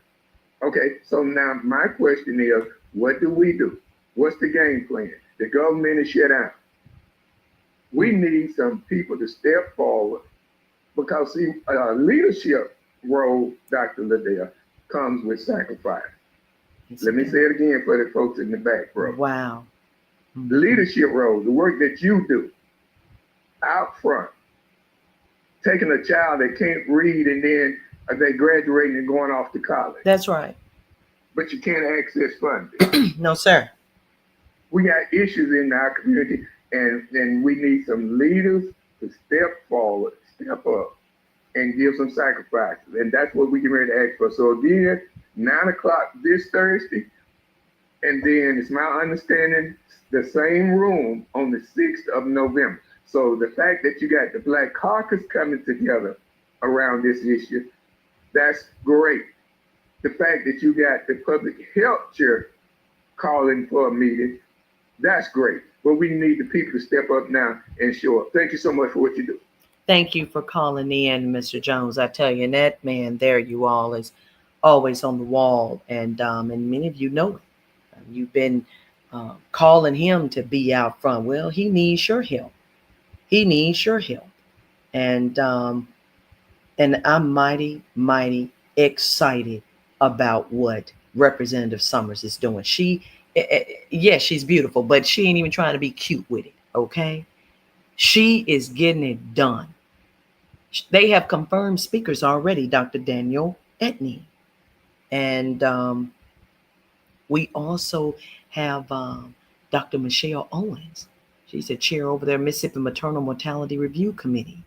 Okay, so now my question is, what do we do? What's the game plan? The government is shut down. We need some people to step forward because, see, a leadership role, Dr. Liddell, comes with sacrifice. Let me say it again for the folks in the back, bro. Wow. The leadership role, the work that you do out front, taking a child that can't read and then they graduating and going off to college. That's right. But you can't access funding. No, sir. We got issues in our community, and we need some leaders to step forward, step up, and give some sacrifices. And that's what we get ready to ask for. So again, 9 o'clock this Thursday, and then it's my understanding the same room on the 6th of November. So the fact that you got the Black Caucus coming together around this issue, that's great. The fact that you got the public health chair calling for a meeting, that's great. But we need the people to step up now and show up. Thank you so much for what you do. Thank you for calling in, Mr. Jones. I tell you, and that man there, you all, is always on the wall, and many of you know it. You've been calling him to be out front. Well, he needs your help. He needs your help. And I'm mighty excited about what Representative Summers is doing. Yes, she's beautiful, but she ain't even trying to be cute with it. Okay, she is getting it done. They have confirmed speakers already, Dr. Daniel Etney, and we also have Dr. Michelle Owens. She's the chair over there, Mississippi Maternal Mortality Review Committee.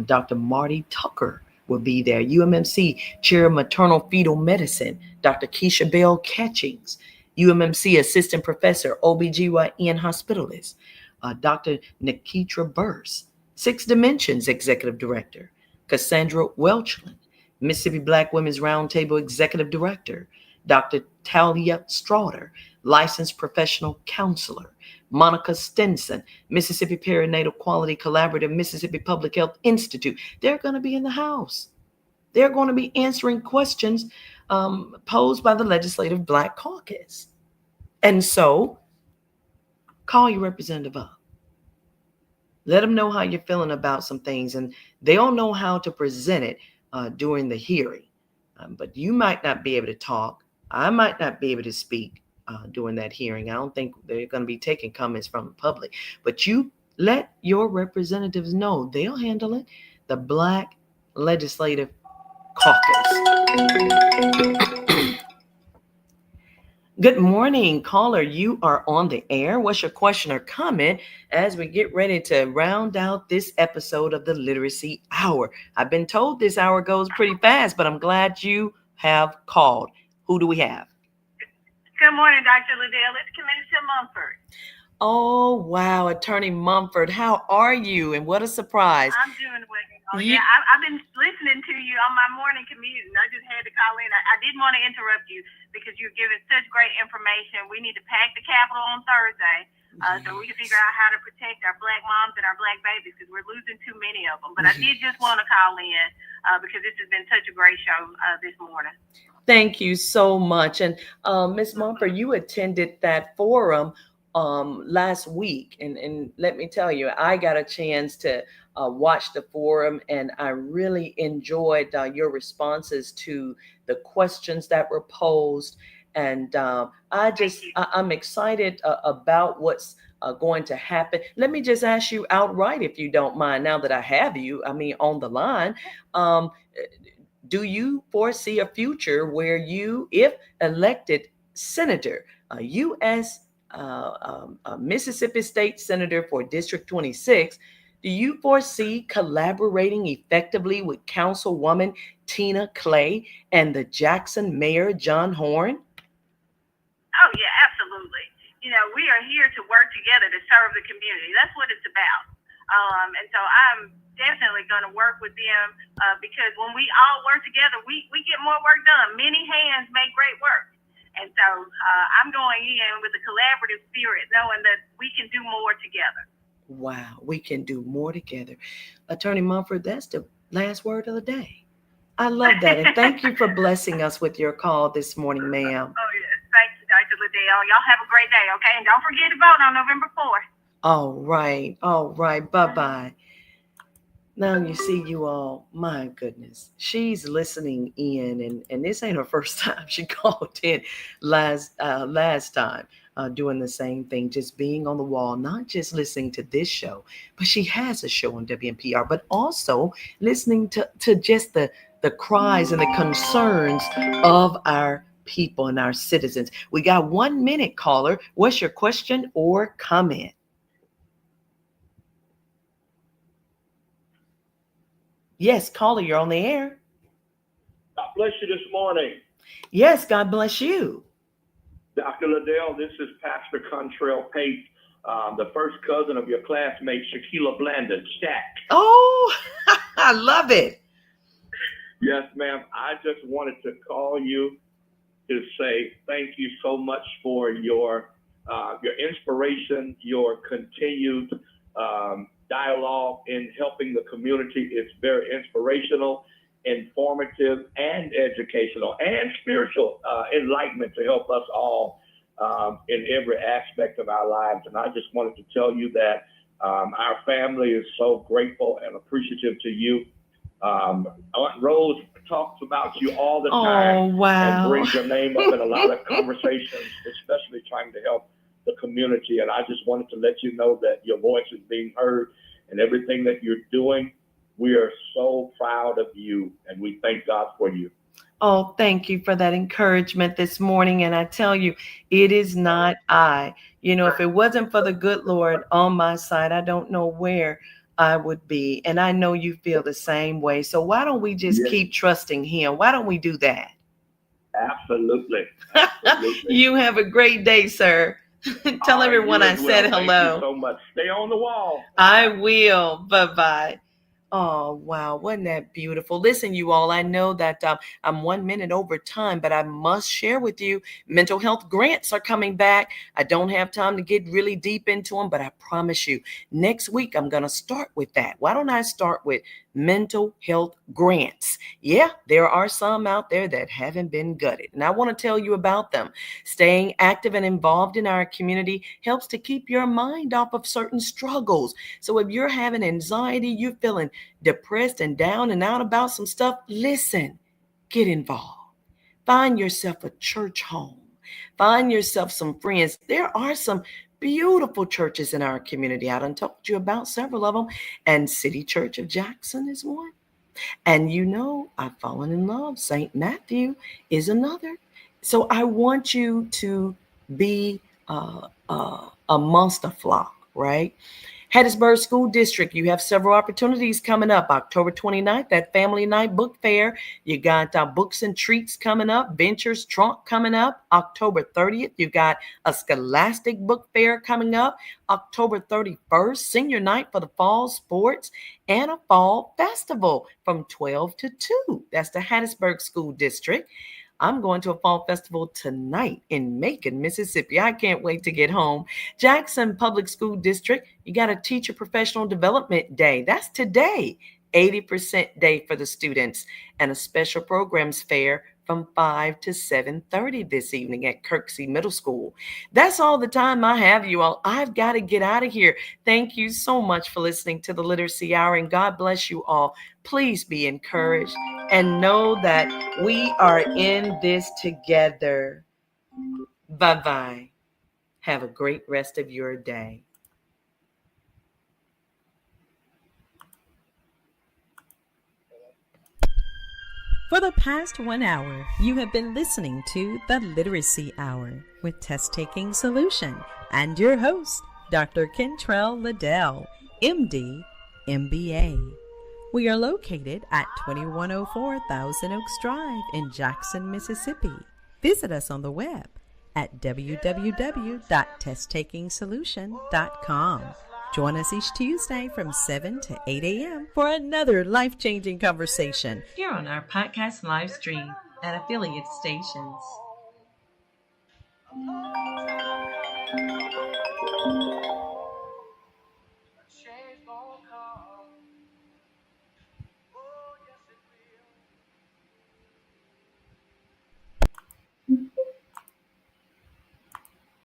Dr. Marty Tucker will be there. UMMC Chair of Maternal Fetal Medicine, Dr. Keisha Bell Catchings. UMMC Assistant Professor, OBGYN Hospitalist, Dr. Nikitra Burse. Six Dimensions Executive Director, Cassandra Welchland. Mississippi Black Women's Roundtable Executive Director, Dr. Talia Straughter, licensed professional counselor. Monica Stinson, Mississippi Perinatal Quality Collaborative, Mississippi Public Health Institute. They're going to be in the House. They're going to be answering questions posed by the Legislative Black Caucus. And so, call your representative up. Let them know how you're feeling about some things, and they'll know how to present it during the hearing. But you might not be able to talk. I might not be able to speak during that hearing. I don't think they're going to be taking comments from the public. But you let your representatives know they'll handle it. The Black Legislative Caucus. Good morning, caller. You are on the air. What's your question or comment as we get ready to round out this episode of the Literacy Hour? I've been told this hour goes pretty fast, but I'm glad you have called. Who do we have? Good morning, Dr. Liddell. It's Commissioner Mumford. Oh, wow. Attorney Mumford, how are you? And what a surprise. I'm doing well. Yeah, I've been listening to you on my morning commute, and I just had to call in. I didn't want to interrupt you because you're giving such great information. We need to pack the Capitol on Thursday so we can figure out how to protect our Black moms and our Black babies because we're losing too many of them. But I did just want to call in because this has been such a great show this morning. Thank you so much. And Ms. Mumford, you attended that forum last week. And let me tell you, I got a chance to watch the forum, and I really enjoyed your responses to the questions that were posed. And I'm excited about what's going to happen. Let me just ask you outright, if you don't mind, now that I have you, on the line, do you foresee a future where you, if elected senator, a U.S. Mississippi State Senator for District 26, do you foresee collaborating effectively with Councilwoman Tina Clay and the Jackson Mayor John Horn? Oh, yeah, absolutely. We are here to work together to serve the community. That's what it's about. And so I'm definitely going to work with them because when we all work together, we get more work done. Many hands make great work. And so I'm going in with a collaborative spirit, knowing that we can do more together. Wow, we can do more together. Attorney Mumford, that's the last word of the day. I love that. And thank you for blessing us with your call this morning, ma'am. Oh, yes. Thank you, Dr. Liddell. Y'all have a great day, okay? And don't forget to vote on November 4th. All right. Bye-bye. Now you see, you all, my goodness, she's listening in, and this ain't her first time. She called in last time doing the same thing, just being on the wall, not just listening to this show, but she has a show on WNPR, but also listening to just the cries and the concerns of our people and our citizens. We got 1 minute, caller. What's your question or comment? Yes, caller, you're on the air. God bless you this morning. Yes, God bless you. Dr. Liddell, this is Pastor Contrell Pate, the first cousin of your classmate, Shaquila Blandon, Shaq. Oh, I love it. Yes, ma'am. I just wanted to call you to say thank you so much for your inspiration, your continued dialogue in helping the community. It's very inspirational, informative, and educational, and spiritual enlightenment to help us all in every aspect of our lives. And I just wanted to tell you that Our family is so grateful and appreciative to you. Aunt Rose talks about you all the Oh, time and wow. brings your name up in a lot of conversations, especially trying to help the community. And I just wanted to let you know that your voice is being heard and everything that you're doing. We are so proud of you and we thank God for you. Oh, thank you for that encouragement this morning. And I tell you, it is not I. You know, if it wasn't for the good Lord on my side, I don't know where I would be. And I know you feel the same way. So why don't we just Yes. keep trusting Him? Why don't we do that? Absolutely. Absolutely. You have a great day, sir. Tell All right, everyone you I as well. said Thank you hello. so much. Stay on the wall. I will. Bye-bye. Oh, wow. Wasn't that beautiful? Listen, you all, I know that I'm 1 minute over time, but I must share with you mental health grants are coming back. I don't have time to get really deep into them, but I promise you, next week I'm going to start with that. Why don't I start with mental health grants? Yeah, there are some out there that haven't been gutted, and I want to tell you about them. Staying active and involved in our community helps to keep your mind off of certain struggles. So if you're having anxiety, you're feeling depressed and down and out about some stuff, listen, get involved. Find yourself a church home. Find yourself some friends. There are some beautiful churches in our community. I done told you about several of them, and City Church of Jackson is one. And you know, I've fallen in love. St. Matthew is another. So I want you to be amongst a flock, right? Hattiesburg School District, you have several opportunities coming up. October 29th, that Family Night Book Fair. You got Books and Treats coming up. Ventures Trunk coming up. October 30th, you got a Scholastic Book Fair coming up. October 31st, Senior Night for the Fall Sports and a Fall Festival from 12 to 2. That's the Hattiesburg School District. I'm going to a fall festival tonight in Macon, Mississippi. I can't wait to get home. Jackson Public School District, you got a Teacher Professional Development Day. That's today, 80% day for the students, and a special programs fair from 5 to 7:30 this evening at Kirksey Middle School. That's all the time I have, you all. I've got to get out of here. Thank you so much for listening to the Literacy Hour, and God bless you all. Please be encouraged and know that we are in this together. Bye-bye. Have a great rest of your day. For the past 1 hour, you have been listening to the Literacy Hour with Test Taking Solution and your host, Dr. Kentrell Liddell, MD, MBA. We are located at 2104 Thousand Oaks Drive in Jackson, Mississippi. Visit us on the web at www.testtakingsolution.com. Join us each Tuesday from 7 to 8 a.m. for another life-changing conversation Here on our podcast live stream and affiliate stations.